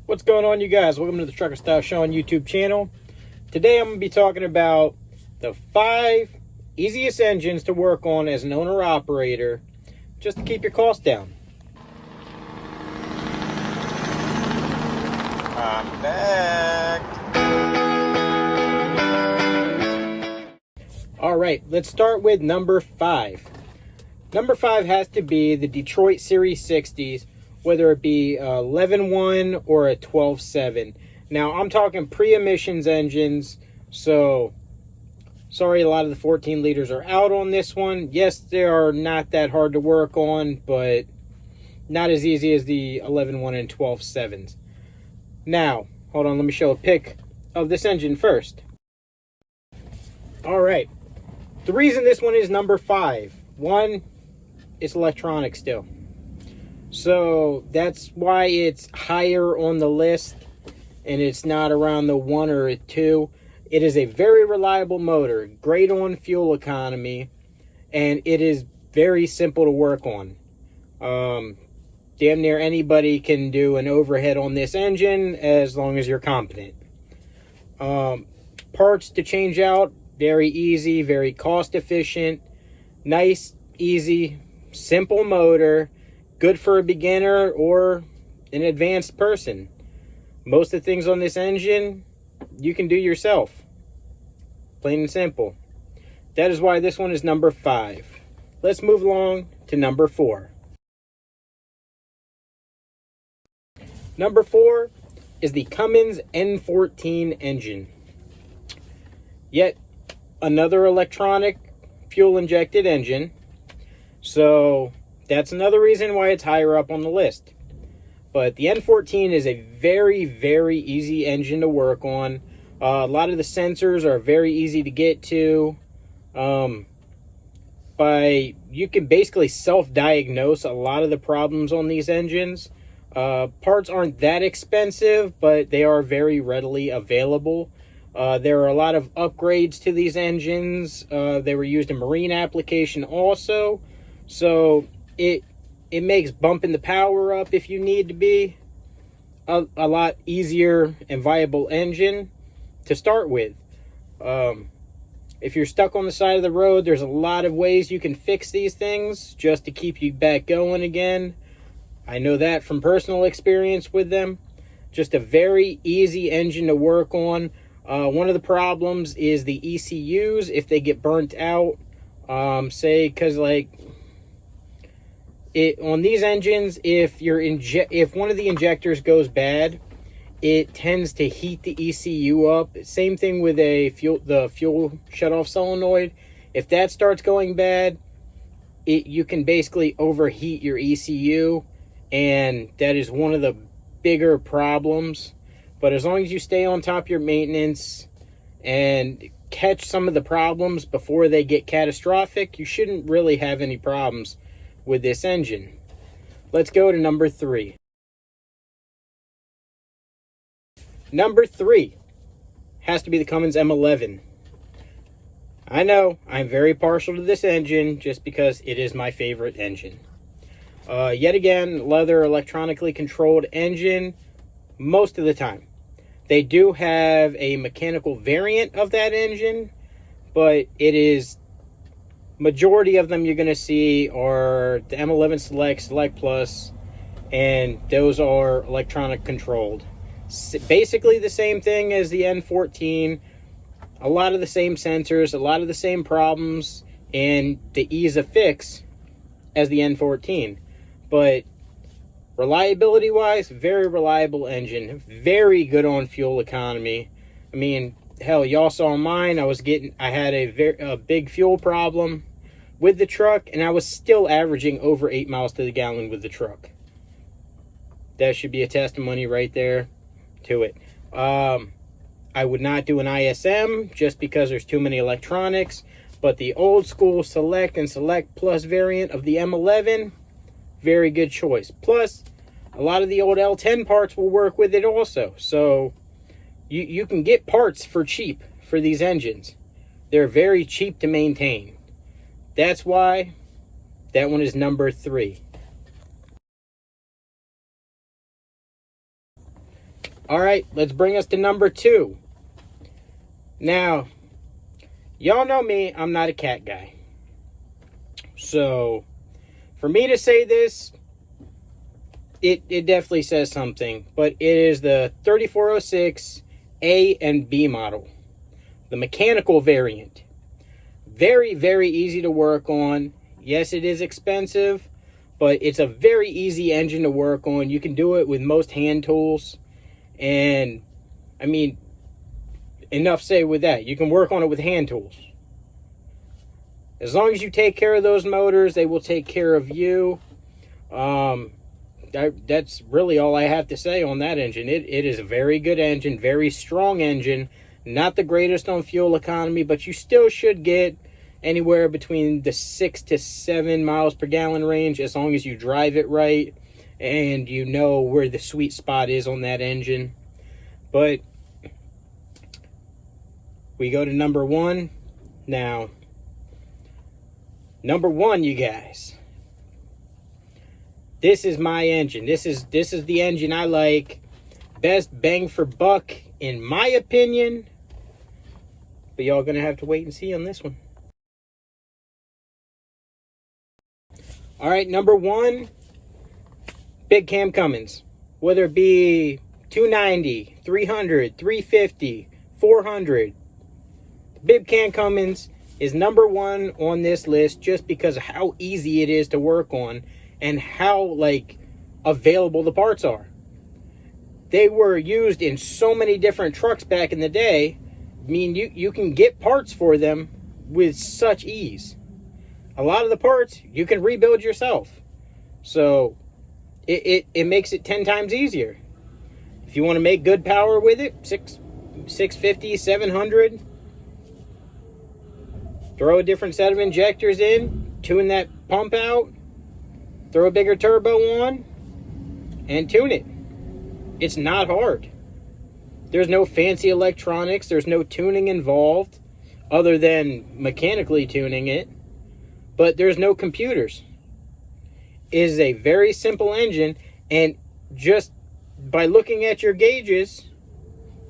What's going on, you guys? Welcome to the Trucker Style Show on YouTube channel. Today I'm going to be talking about the 5 easiest engines to work on as an owner-operator just to keep your costs down. I'm back. Alright, let's start with number 5. Number 5 has to be the Detroit Series 60s, whether it be a 11.1 or a 12.7. Now, I'm talking pre-emissions engines, so sorry a lot of the 14 liters are out on this one. Yes, they are not that hard to work on, but not as easy as the 11.1 and 12.7s. Now, hold on, let me show a pic of this engine first. Alright, the reason this one is number 5, one, it's electronic still. So that's why it's higher on the list and it's not around the 1 or a 2. It is a very reliable motor, great on fuel economy, and it is very simple to work on. Damn near anybody can do an overhead on this engine as long as you're competent. Parts to change out, very easy, very cost efficient, nice, easy, simple motor. Good for a beginner or an advanced person. Most of the things on this engine, you can do yourself. Plain and simple. That is why this one is number 5. Let's move along to number 4. Number 4 is the Cummins N14 engine. Yet another electronic fuel-injected engine. So that's another reason why it's higher up on the list. But the N14 is a very, very easy engine to work on. A lot of the sensors are very easy to get to. You can basically self-diagnose a lot of the problems on these engines. Parts aren't that expensive, but they are very readily available. There are a lot of upgrades to these engines. They were used in marine application also. So it makes bumping the power up if you need to be a lot easier and viable engine to start with. If you're stuck on the side of the road, there's a lot of ways you can fix these things just to keep you back going again. I know that from personal experience with them. Just a very easy engine to work on. One of the problems is the ECUs if they get burnt out. Say, because like on these engines, if one of the injectors goes bad, it tends to heat the ECU up. Same thing with the fuel shutoff solenoid. If that starts going bad, you can basically overheat your ECU, and that is one of the bigger problems. But as long as you stay on top of your maintenance and catch some of the problems before they get catastrophic, you shouldn't really have any problems with this engine. Let's go to number 3. Number 3 has to be the Cummins M11. I know I'm very partial to this engine just because it is my favorite engine. Yet again, leather electronically controlled engine most of the time. They do have a mechanical variant of that engine, but it is majority of them you're going to see are the M11 Select, Select Plus, and those are electronic controlled. Basically the same thing as the N14. A lot of the same sensors, a lot of the same problems, and the ease of fix as the N14. But reliability wise, very reliable engine, very good on fuel economy. I mean, hell, y'all saw mine. I had a big fuel problem with the truck, and I was still averaging over 8 miles to the gallon with the truck. That should be a testimony right there to it. I would not do an ISM just because there's too many electronics, but the old school Select and Select Plus variant of the M11, very good choice. Plus, a lot of the old L10 parts will work with it also. So you can get parts for cheap for these engines. They're very cheap to maintain. That's why that one is number 3. All right, let's bring us to number 2. Now, y'all know me, I'm not a cat guy. So, for me to say this, it definitely says something. But it is the 3406 A and B model. The mechanical variant. Very, very easy to work on. Yes, it is expensive, but it's a very easy engine to work on. You can do it with most hand tools. And, I mean, enough say with that. You can work on it with hand tools. As long as you take care of those motors, they will take care of you. That's really all I have to say on that engine. It is a very good engine, very strong engine. Not the greatest on fuel economy, but you still should get anywhere between the 6 to 7 miles per gallon range as long as you drive it right and you know where the sweet spot is on that engine. But we go to number 1 now. Number 1, you guys. This is my engine. This is the engine I like. Best bang for buck, in my opinion. But y'all gonna have to wait and see on this one. All right, number 1, Big Cam Cummins. Whether it be 290, 300, 350, 400, Big Cam Cummins is number 1 on this list just because of how easy it is to work on and how available the parts are. They were used in so many different trucks back in the day. I mean, you can get parts for them with such ease. A lot of the parts you can rebuild yourself. So it makes it 10 times easier. If you want to make good power with it, 650, 700, throw a different set of injectors in, tune that pump out, throw a bigger turbo on, and tune it. It's not hard. There's no fancy electronics. There's no tuning involved other than mechanically tuning it. But there's no computers. It is a very simple engine, and just by looking at your gauges,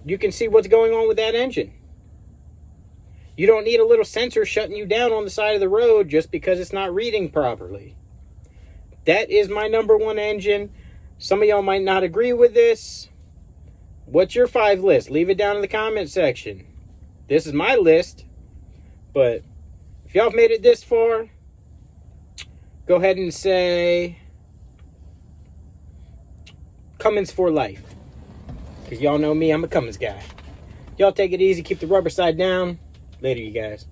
you can see what's going on with that engine. You don't need a little sensor shutting you down on the side of the road just because it's not reading properly. That is my number 1 engine. Some of y'all might not agree with this. What's your 5 list? Leave it down in the comment section. This is my list. But if y'all have made it this far, go ahead and say Cummins for life. Because y'all know me, I'm a Cummins guy. Y'all take it easy. Keep the rubber side down. Later, you guys.